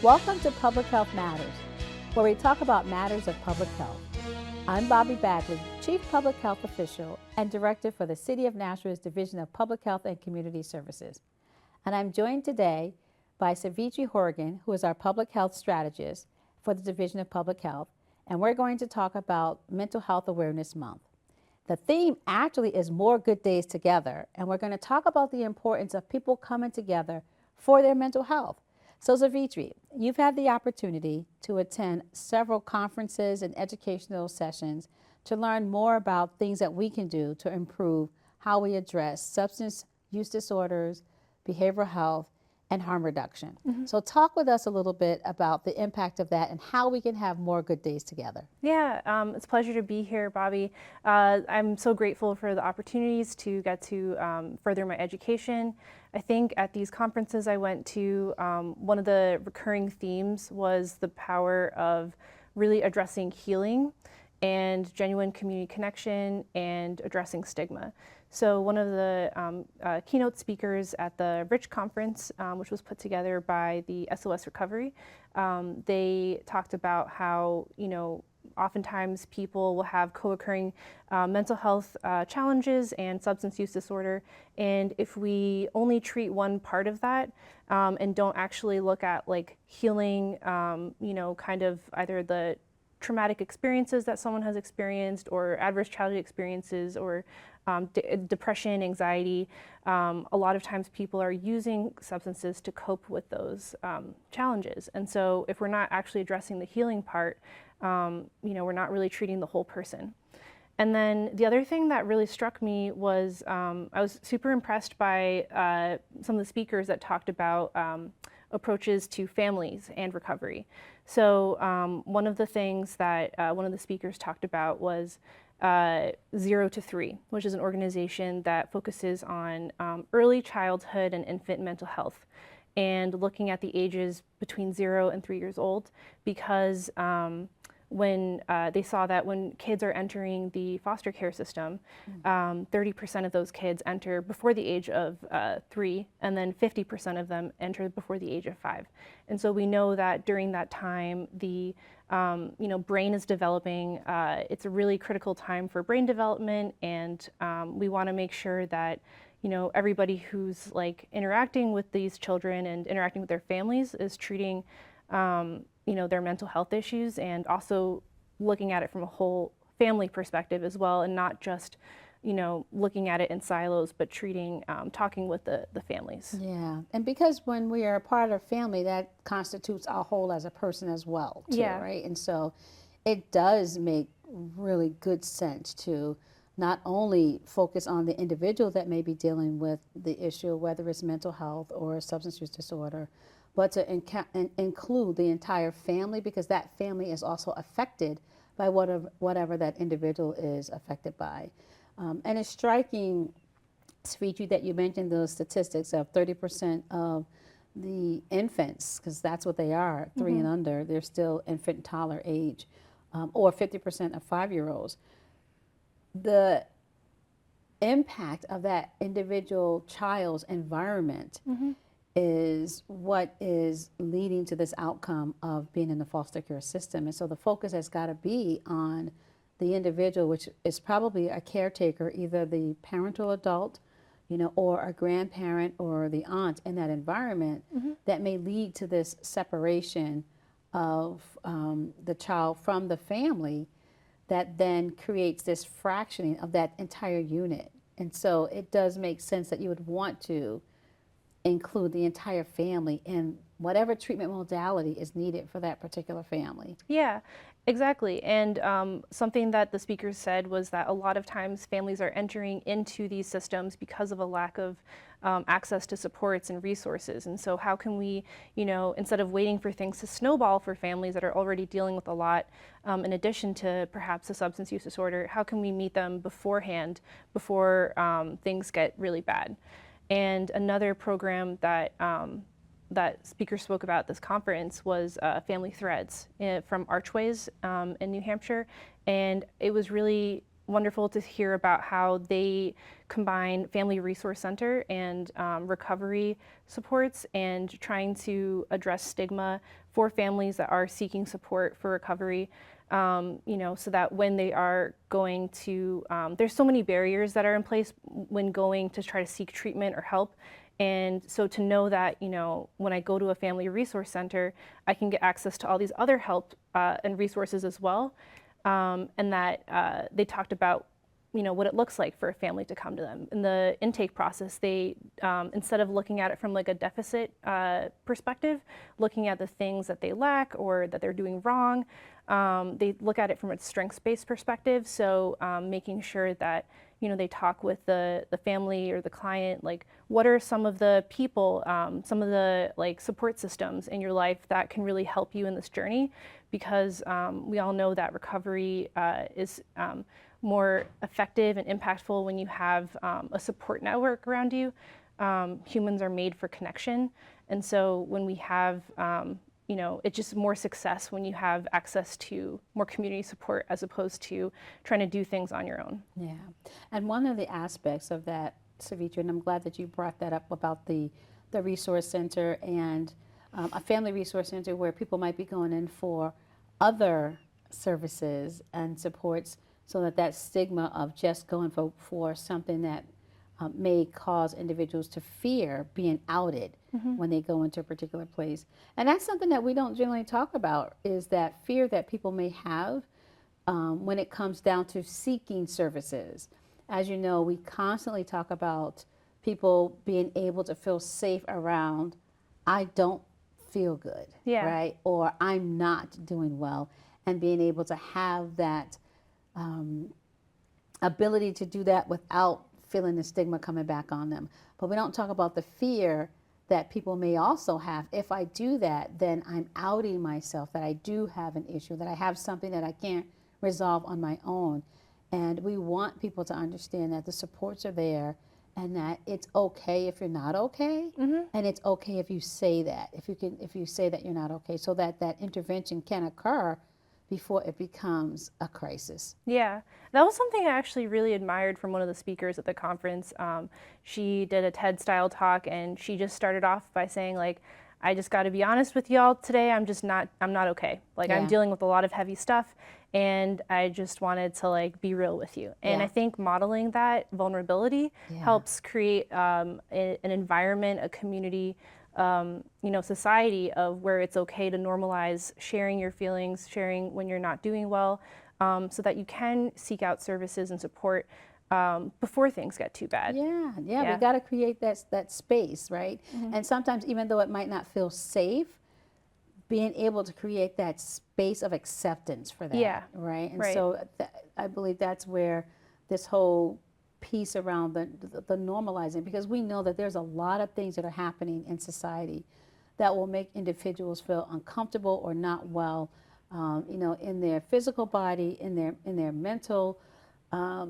Welcome to Public Health Matters, where we talk about matters of public health. I'm Bobbie Bagley, Chief Public Health Official and Director for the City of Nashua's Division of Public Health and Community Services. And I'm joined today by Savitri Horrigan, who is our Public Health Strategist for the Division of Public Health, and we're going to talk about Mental Health Awareness Month. The theme actually is More Good Days Together, and we're going to talk about the importance of people coming together for their mental health. So Savitri, you've had the opportunity to attend several conferences and educational sessions to learn more about things that we can do to improve how we address substance use disorders, behavioral health, and harm reduction. So talk with us a little bit about the impact of that and how we can have more good days together. Yeah, it's a pleasure to be here, Bobbie. I'm so grateful for the opportunities to get to further my education. I think at these conferences I went to, one of the recurring themes was the power of really addressing healing and genuine community connection and addressing stigma. So one of the keynote speakers at the RICH conference, which was put together by the SOS Recovery, they talked about how, oftentimes people will have co-occurring mental health challenges and substance use disorder. And if we only treat one part of that and don't actually look at like healing, kind of either the traumatic experiences that someone has experienced or adverse childhood experiences or depression, anxiety. A lot of times people are using substances to cope with those challenges. And so if we're not actually addressing the healing part, we're not really treating the whole person. And then the other thing that really struck me was I was super impressed by some of the speakers that talked about approaches to families and recovery. So one of the things that one of the speakers talked about was 0 to 3, which is an organization that focuses on early childhood and infant mental health and looking at the ages between 0 and 3 years old, because when they saw that when kids are entering the foster care system, 30% of those kids enter before the age of 3, and then 50% of them enter before the age of 5. And so we know that during that time, the brain is developing. It's a really critical time for brain development, and we want to make sure that everybody who's like interacting with these children and interacting with their families is treating their mental health issues and also looking at it from a whole family perspective as well, and not just looking at it in silos, but treating, talking with the families. Yeah, and because when we are a part of family, that constitutes our whole as a person as well, too, Yeah. right? And so it does make really good sense to not only focus on the individual that may be dealing with the issue, whether it's mental health or substance use disorder, but to include the entire family, because that family is also affected by whatever that individual is affected by. And it's striking, Savitri, that you mentioned those statistics of 30% of the infants, because that's what they are, 3 and under, they're still infant and toddler age, or 50% of 5-year-olds. The impact of that individual child's environment is what is leading to this outcome of being in the foster care system. And so the focus has got to be on the individual, which is probably a caretaker, either the parental adult, or a grandparent or the aunt in that environment, that may lead to this separation of the child from the family that then creates this fractioning of that entire unit. And so it does make sense that you would want to include the entire family in whatever treatment modality is needed for that particular family. Yeah, exactly. And something that the speakers said was that a lot of times families are entering into these systems because of a lack of access to supports and resources. And so how can we, instead of waiting for things to snowball for families that are already dealing with a lot, in addition to perhaps a substance use disorder, how can we meet them beforehand before things get really bad? And another program that that speakers spoke about at this conference was Family Threads from Archways in New Hampshire. And it was really wonderful to hear about how they combine Family Resource Center and recovery supports and trying to address stigma for families that are seeking support for recovery. So that when they are going to, there's so many barriers that are in place when going to try to seek treatment or help. And so to know that, when I go to a family resource center, I can get access to all these other help and resources as well. And that they talked about, what it looks like for a family to come to them. In the intake process, they, instead of looking at it from like a deficit perspective, looking at the things that they lack or that they're doing wrong, they look at it from a strengths-based perspective. So making sure that, they talk with the family or the client, like what are some of the people, some of the like support systems in your life that can really help you in this journey? Because we all know that recovery is more effective and impactful when you have a support network around you. Humans are made for connection. And so when we have, it's just more success when you have access to more community support as opposed to trying to do things on your own. Yeah. And one of the aspects of that, Savitri, and I'm glad that you brought that up about the resource center and a family resource center where people might be going in for other services and supports, so that stigma of just going for something that may cause individuals to fear being outed when they go into a particular place. And that's something that we don't generally talk about, is that fear that people may have when it comes down to seeking services. As you know, we constantly talk about people being able to feel safe around, I don't feel good, right? Or I'm not doing well, and being able to have that ability to do that without feeling the stigma coming back on them. But we don't talk about the fear that people may also have. If I do that, then I'm outing myself, that I do have an issue, that I have something that I can't resolve on my own. And we want people to understand that the supports are there, and that it's okay if you're not okay, and it's okay if you say that, if you say that you're not okay, so that intervention can occur before it becomes a crisis. Yeah, that was something I actually really admired from one of the speakers at the conference. She did a TED-style talk, and she just started off by saying, like, I just got to be honest with y'all today. I'm not okay. Like, I'm dealing with a lot of heavy stuff, and I just wanted to like be real with you. And I think modeling that vulnerability helps create an environment, a community, society of where it's okay to normalize sharing your feelings, sharing when you're not doing well, so that you can seek out services and support before things get too bad. Yeah. We got to create that space, right? And sometimes, even though it might not feel safe, being able to create that space of acceptance for that, right? And so I believe that's where this whole piece around the normalizing, because we know that there's a lot of things that are happening in society that will make individuals feel uncomfortable or not well, in their physical body, in their mental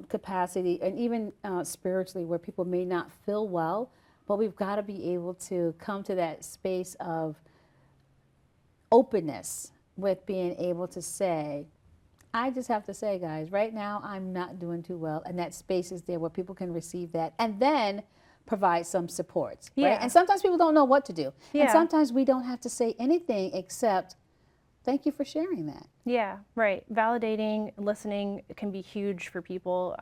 capacity, and even spiritually, where people may not feel well. But we've got to be able to come to that space of openness with being able to say, I just have to say, guys, right now I'm not doing too well, and that space is there where people can receive that and then provide some supports, right? And sometimes people don't know what to do. And sometimes we don't have to say anything except, thank you for sharing that. Yeah, right. Validating, listening can be huge for people.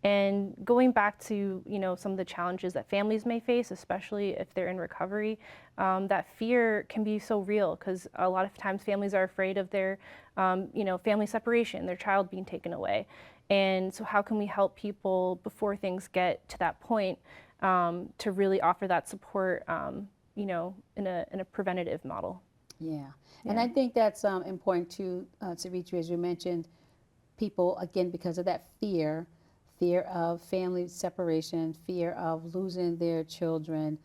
And going back to, some of the challenges that families may face, especially if they're in recovery, that fear can be so real, because a lot of times families are afraid of their, family separation, their child being taken away. And so how can we help people before things get to that point to really offer that support, in a preventative model? Yeah. And I think that's important too, Savitri, as you mentioned, people, again, because of that fear of family separation, fear of losing their children,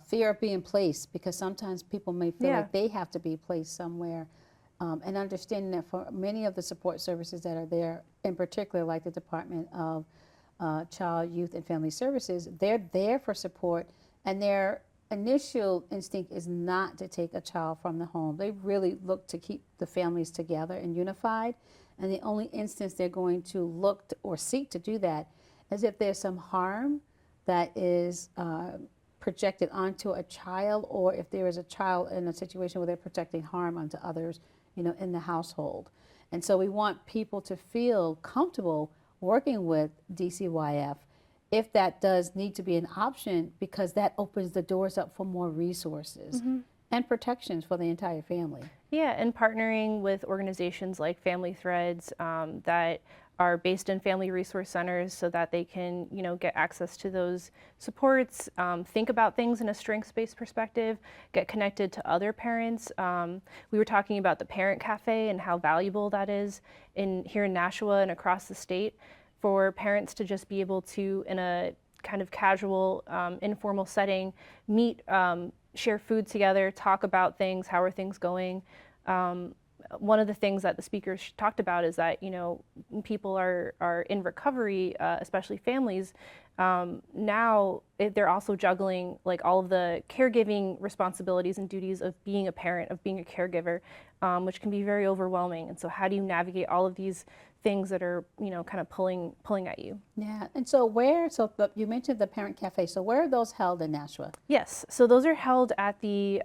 fear of being placed, because sometimes people may feel like they have to be placed somewhere, and understanding that for many of the support services that are there, in particular like the Department of Child, Youth, and Family Services, they're there for support, and their initial instinct is not to take a child from the home. They really look to keep the families together and unified. And the only instance they're going to look to, or seek to do that is if there's some harm that is projected onto a child, or if there is a child in a situation where they're projecting harm onto others, in the household. And so we want people to feel comfortable working with DCYF if that does need to be an option, because that opens the doors up for more resources and protections for the entire family. Yeah, and partnering with organizations like Family Threads that are based in family resource centers so that they can, get access to those supports, think about things in a strengths-based perspective, get connected to other parents. We were talking about the Parent Cafe and how valuable that is here in Nashua and across the state for parents to just be able to, in a kind of casual, informal setting, meet, share food together, talk about things, how are things going. One of the things that the speakers talked about is that, people are in recovery, especially families. Now they're also juggling like all of the caregiving responsibilities and duties of being a parent, of being a caregiver, which can be very overwhelming. And so how do you navigate all of these things that are, kind of pulling at you? Yeah, and so you mentioned the Parent Cafe, so where are those held in Nashua? Yes, so those are held at the,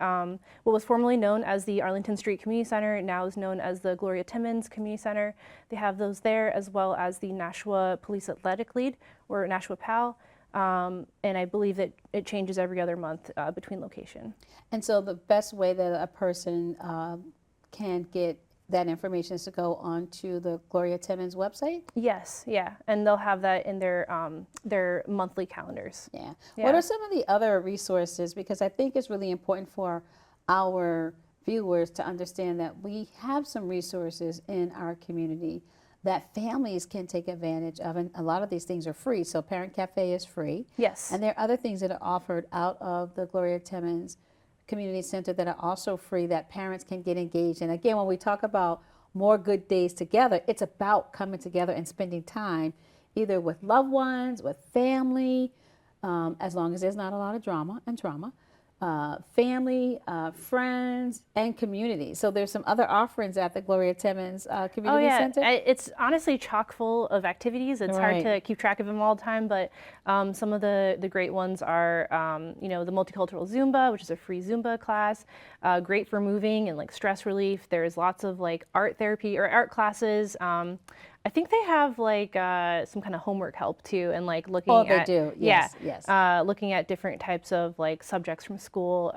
what was formerly known as the Arlington Street Community Center, now is known as the Gloria Timmons Community Center. They have those there, as well as the Nashua Police Athletic League, or Nashua PAL, and I believe that it changes every other month between location. And so the best way that a person can get that information is to go onto the Gloria Timmons website? Yes, yeah, and they'll have that in their monthly calendars. Yeah. What are some of the other resources? Because I think it's really important for our viewers to understand that we have some resources in our community that families can take advantage of, and a lot of these things are free. So Parent Cafe is free. Yes. And there are other things that are offered out of the Gloria Timmons Community Center that are also free that parents can get engaged in. Again, when we talk about more good days together, it's about coming together and spending time either with loved ones, with family, as long as there's not a lot of drama and trauma, family, friends, and community. So there's some other offerings at the Gloria Timmons Community Center. It's honestly chock full of activities. It's hard to keep track of them all the time, but some of the great ones are, the multicultural Zumba, which is a free Zumba class, great for moving and like stress relief. There's lots of like art therapy or art classes. I think they have like some kind of homework help too, and like looking at. Oh, they do. Yes, yes. Looking at different types of like subjects from school.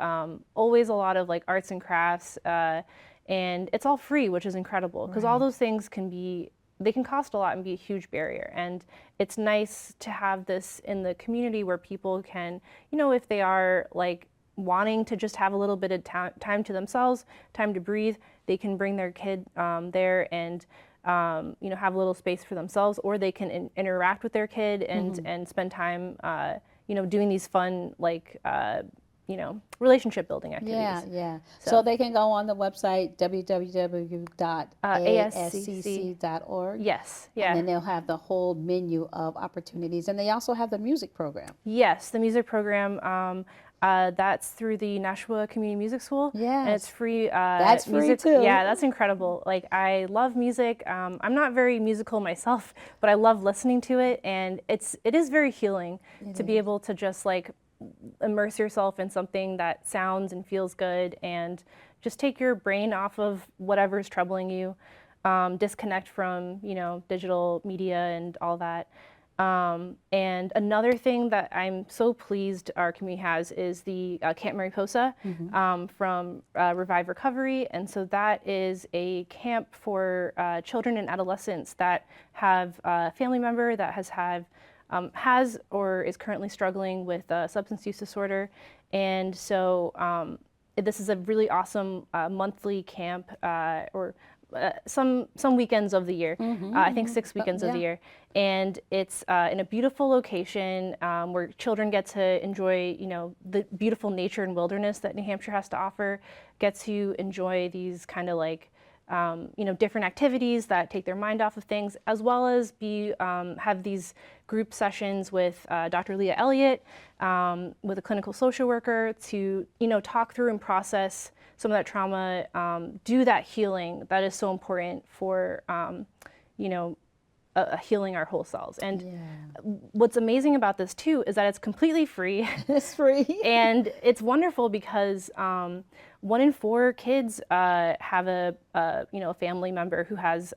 Always a lot of like arts and crafts, and it's all free, which is incredible because all those things they can cost a lot and be a huge barrier. And it's nice to have this in the community where people can, if they are like wanting to just have a little bit of time to themselves, time to breathe, they can bring their kid there and. Have a little space for themselves, or they can interact with their kid and spend time, doing these fun, like, relationship building activities. Yeah, yeah. So they can go on the website, www.ascc.org. Yes, yeah. And then they'll have the whole menu of opportunities. And they also have the music program. Yes, the music program. That's through the Nashua Community Music School. Yeah. And it's free. That's free too. Yeah, that's incredible. Like, I love music. I'm not very musical myself, but I love listening to it. And it is very healing to be able to just like immerse yourself in something that sounds and feels good and just take your brain off of whatever's troubling you, disconnect from, digital media and all that. And another thing that I'm so pleased our community has is the Camp Mariposa from Revive Recovery. And so that is a camp for children and adolescents that have a family member that has or is currently struggling with substance use disorder. And so this is a really awesome monthly camp or some weekends of the year, I think 6 weekends of the year. And it's in a beautiful location where children get to enjoy, the beautiful nature and wilderness that New Hampshire has to offer, get to enjoy these kind of like different activities that take their mind off of things, as well as have these group sessions with Dr. Leah Elliott, with a clinical social worker to, talk through and process some of that trauma, do that healing that is so important for, healing our whole selves. And what's amazing about this too is that it's completely free. It's free. And it's wonderful because 1 in 4 kids have a family member who has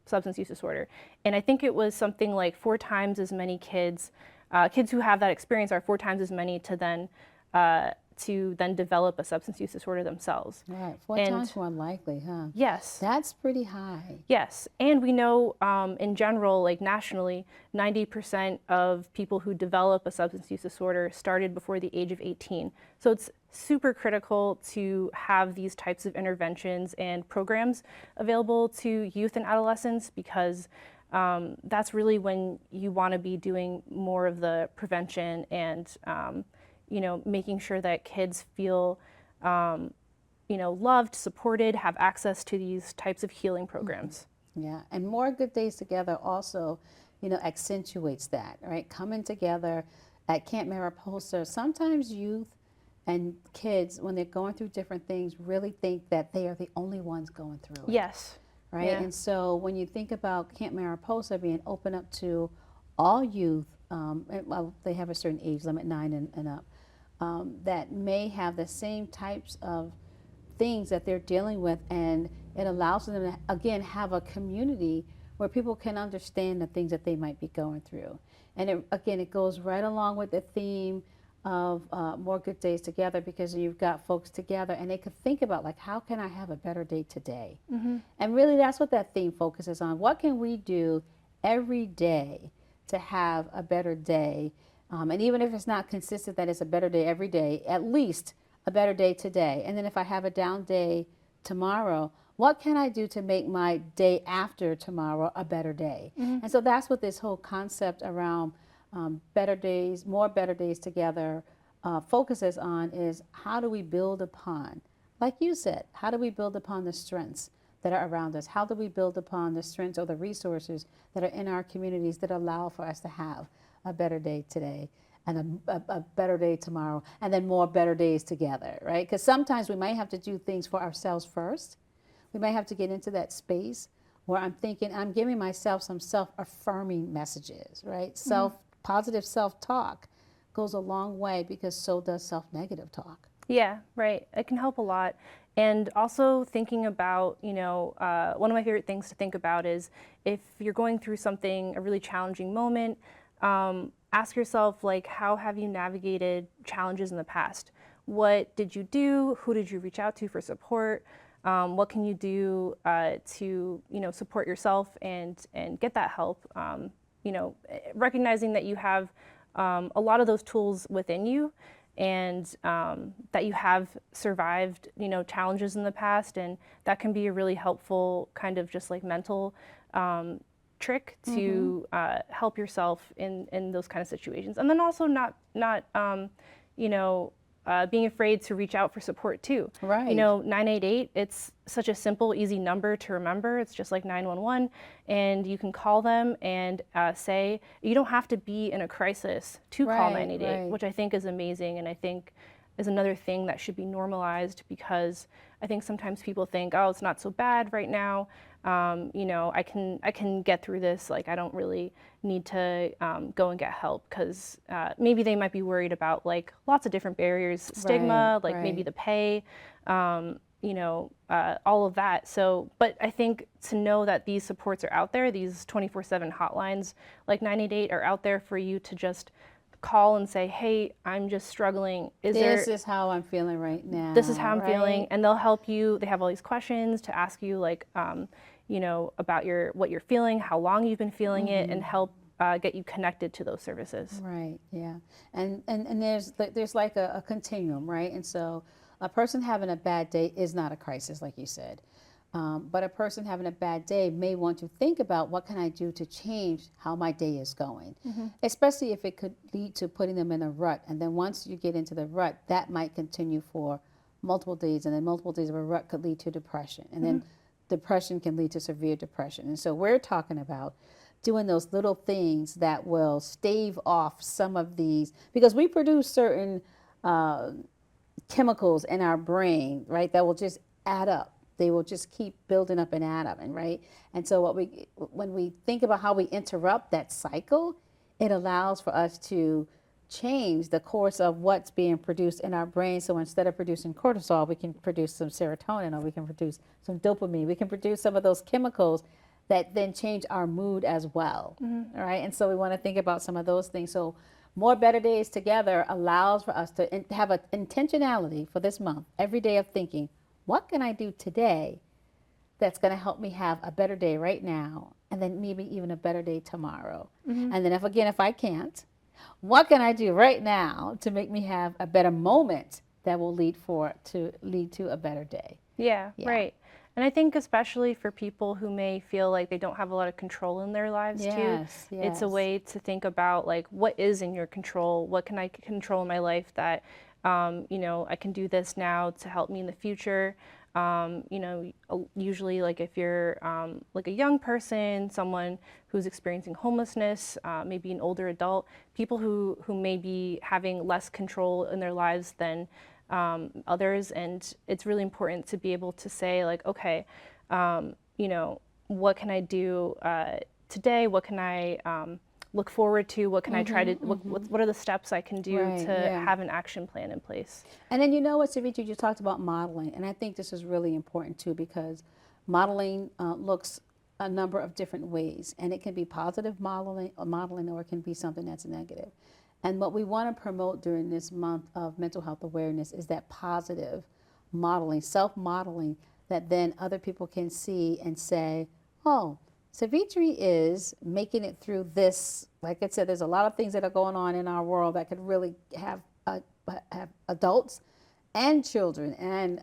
substance use disorder. And I think it was something like 4 times as many kids who have that experience are 4 times as many to then develop a substance use disorder themselves. Right, 4 times more likely, huh? Yes. That's pretty high. Yes, and we know in general, like nationally, 90% of people who develop a substance use disorder started before the age of 18. So it's super critical to have these types of interventions and programs available to youth and adolescents, because that's really when you want to be doing more of the prevention and making sure that kids feel, loved, supported, have access to these types of healing programs. Yeah, and More Good Days Together also, accentuates that, right? Coming together at Camp Mariposa, sometimes youth and kids, when they're going through different things, really think that they are the only ones going through it. Yes. Right? Yeah. And so when you think about Camp Mariposa being open up to all youth, they have a certain age limit, 9 and up, that may have the same types of things that they're dealing with, and it allows them to, again, have a community where people can understand the things that they might be going through. And it goes right along with the theme of More Good Days Together, because you've got folks together and they could think about, like, how can I have a better day today? Mm-hmm. And really that's what that theme focuses on. What can we do every day to have a better day? And even if it's not consistent that it's a better day every day, at least a better day today. And then if I have a down day tomorrow, what can I do to make my day after tomorrow a better day? Mm-hmm. And so that's what this whole concept around better days, more better days together focuses on, is how do we build upon, like you said, how do we build upon the strengths that are around us? How do we build upon the strengths or the resources that are in our communities that allow for us to have a better day today and a better day tomorrow, and then more better days together, right? Because sometimes we might have to do things for ourselves first. We might have to get into that space where I'm thinking, I'm giving myself some self-affirming messages, right? Mm-hmm. Positive self-talk goes a long way, because so does self-negative talk. Yeah, right. It can help a lot. And also thinking about, one of my favorite things to think about is, if you're going through something, a really challenging moment, ask yourself, like, how have you navigated challenges in the past? What did you do? Who did you reach out to for support? What can you do to, support yourself and get that help? Recognizing that you have a lot of those tools within you, and that you have survived, challenges in the past, and that can be a really helpful kind of just like mental trick to help yourself in those kind of situations. And then also not being afraid to reach out for support too. Right. 988, it's such a simple, easy number to remember. It's just like 911, and you can call them and say, you don't have to be in a crisis to call 988, which I think is amazing, and I think is another thing that should be normalized, because I think sometimes people think, oh, it's not so bad right now. I can get through this. Like, I don't really need to go and get help, because maybe they might be worried about like lots of different barriers, stigma, maybe the pay, all of that. So, but I think to know that these supports are out there, these 24/7 hotlines like 988 are out there for you to just call and say, hey, I'm just struggling. This is how I'm feeling right now. This is how I'm feeling. And they'll help you. They have all these questions to ask you, like, about what you're feeling, how long you've been feeling it, and help get you connected to those services. Right, yeah. And there's like a continuum, right? And so a person having a bad day is not a crisis, like you said. But a person having a bad day may want to think about, what can I do to change how my day is going? Especially if it could lead to putting them in a rut. And then once you get into the rut, that might continue for multiple days, and then multiple days of a rut could lead to depression. And then depression can lead to severe depression. And so we're talking about doing those little things that will stave off some of these, because we produce certain chemicals in our brain, right, that will just add up. They will just keep building up and add up, and right. And so when we think about how we interrupt that cycle, it allows for us to change the course of what's being produced in our brain. So instead of producing cortisol, we can produce some serotonin, or we can produce some dopamine. We can produce some of those chemicals that then change our mood as well. All right. And so we want to think about some of those things. So more better days together allows for us to have an intentionality for this month, every day of thinking, what can I do today that's going to help me have a better day right now, and then maybe even a better day tomorrow? And then if I can't, what can I do right now to make me have a better moment that will lead to a better day? Yeah, right. And I think especially for people who may feel like they don't have a lot of control in their lives too, it's a way to think about like, what is in your control? What can I control in my life that, I can do this now to help me in the future? Usually like if you're like a young person, someone who's experiencing homelessness, maybe an older adult, people who may be having less control in their lives than others. And it's really important to be able to say like, okay, what can I do today? What can I look forward to? What can I try to, what are the steps I can do to have an action plan in place? And then, you know what, Savitri, you talked about modeling. And I think this is really important too, because modeling looks a number of different ways. And it can be positive modeling, or it can be something that's negative. And what we want to promote during this month of mental health awareness is that positive modeling, self-modeling, that then other people can see and say, oh, Savitri is making it through this. Like I said, there's a lot of things that are going on in our world that could really have adults and children and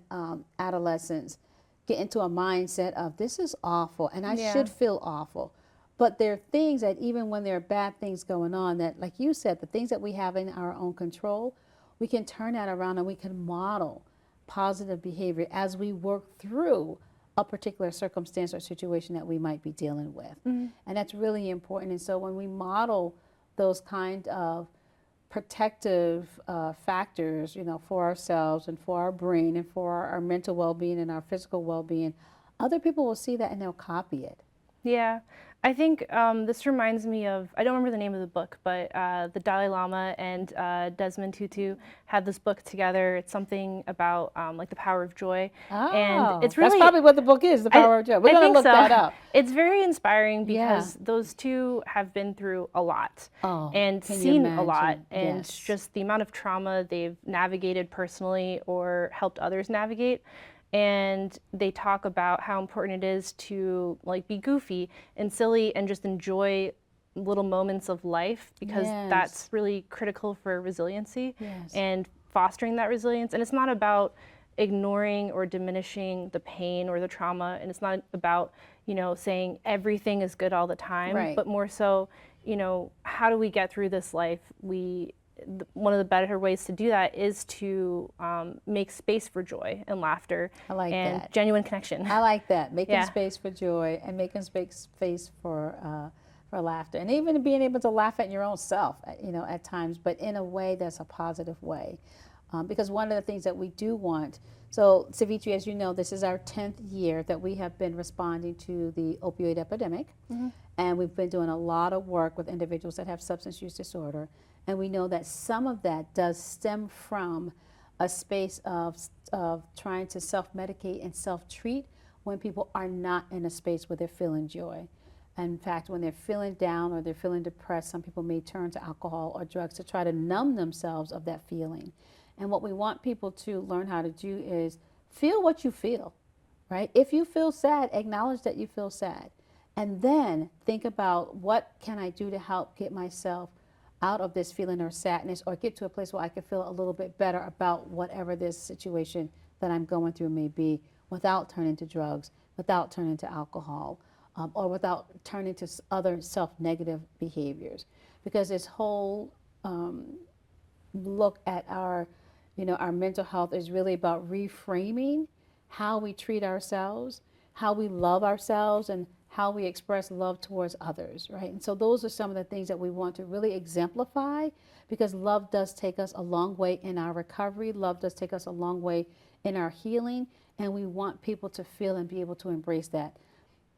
adolescents get into a mindset of, this is awful and I should feel awful. But there are things that even when there are bad things going on, that, like you said, the things that we have in our own control, we can turn that around and we can model positive behavior as we work through a particular circumstance or situation that we might be dealing with. And that's really important. And so when we model those kind of protective factors, for ourselves and for our brain and for our mental well-being and our physical well-being, other people will see that and they'll copy it. Yeah, I think this reminds me of, I don't remember the name of the book, but the Dalai Lama and Desmond Tutu had this book together. It's something about like the power of joy. Oh, and it's really, that's probably what the book is, the power of joy. We're going to look that up. It's very inspiring because those two have been through a lot and seen a lot, and just the amount of trauma they've navigated personally or helped others navigate. And they talk about how important it is to like be goofy and silly and just enjoy little moments of life, because that's really critical for resiliency and fostering that resilience. And it's not about ignoring or diminishing the pain or the trauma, and it's not about, saying everything is good all the time, but more so, how do we get through this life? One of the better ways to do that is to make space for joy and laughter and genuine connection. I like that, making space for joy and making space for laughter, and even being able to laugh at your own self, at times, but in a way that's a positive way. Because one of the things that we do want, so Savitri, as you know, this is our 10th year that we have been responding to the opioid epidemic, and we've been doing a lot of work with individuals that have substance use disorder. And we know that some of that does stem from a space of trying to self-medicate and self-treat when people are not in a space where they're feeling joy. And in fact, when they're feeling down or they're feeling depressed, some people may turn to alcohol or drugs to try to numb themselves of that feeling. And what we want people to learn how to do is feel what you feel, right? If you feel sad, acknowledge that you feel sad. And then think about, what can I do to help get myself out of this feeling or sadness, or get to a place where I can feel a little bit better about whatever this situation that I'm going through may be, without turning to drugs, without turning to alcohol, or without turning to other self-negative behaviors. Because this whole look at our mental health is really about reframing how we treat ourselves, how we love ourselves and how we express love towards others, right? And so those are some of the things that we want to really exemplify, because love does take us a long way in our recovery. Love does take us a long way in our healing, and we want people to feel and be able to embrace that.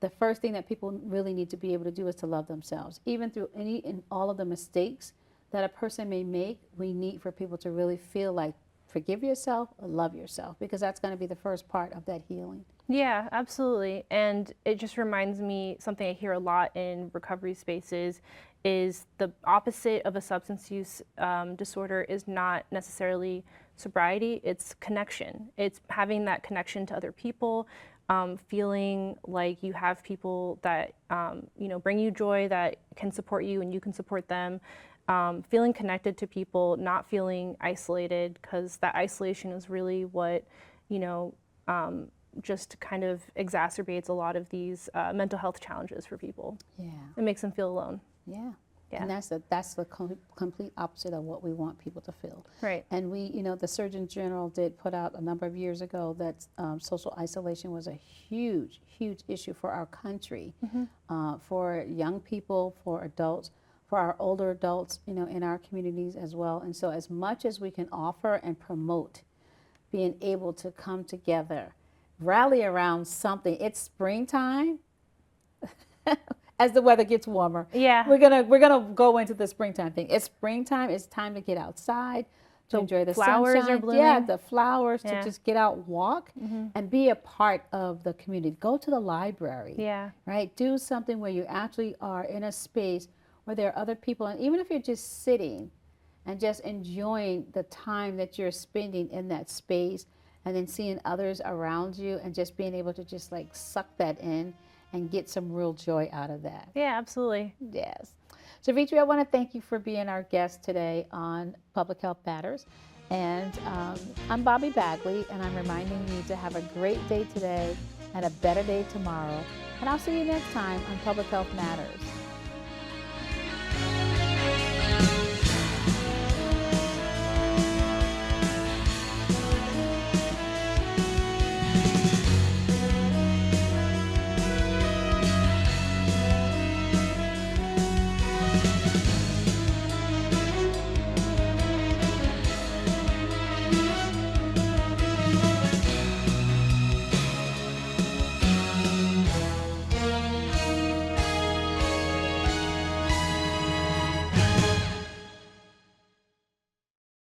The first thing that people really need to be able to do is to love themselves. Even through any and all of the mistakes that a person may make, we need for people to really feel like, forgive yourself, love yourself, because that's going to be the first part of that healing. Yeah, absolutely. And it just reminds me, something I hear a lot in recovery spaces is the opposite of a substance use disorder is not necessarily sobriety, it's connection. It's having that connection to other people, feeling like you have people that bring you joy, that can support you and you can support them. Feeling connected to people, not feeling isolated, because that isolation is really what, just kind of exacerbates a lot of these mental health challenges for people. Yeah. It makes them feel alone. Yeah. Yeah. And that's the complete opposite of what we want people to feel. Right. And we, the Surgeon General did put out a number of years ago that social isolation was a huge, huge issue for our country, for young people, for adults, for our older adults, in our communities as well. And so as much as we can offer and promote being able to come together, rally around something. It's springtime. As the weather gets warmer, Yeah. we're gonna go into the springtime thing. It's springtime. It's time to get outside, to enjoy the flowers sunshine. are blooming. Yeah, the flowers, Yeah. to just get out, walk, and be a part of the community. Go to the library. Yeah. Right. Do something where you actually are in a space where there are other people, and even if you're just sitting and just enjoying the time that you're spending in that space, and then seeing others around you and just being able to just like suck that in and get some real joy out of that. Yeah, absolutely. Yes. Savitri, I want to thank you for being our guest today on Public Health Matters. And I'm Bobbie Bagley, and I'm reminding you to have a great day today and a better day tomorrow. And I'll see you next time on Public Health Matters.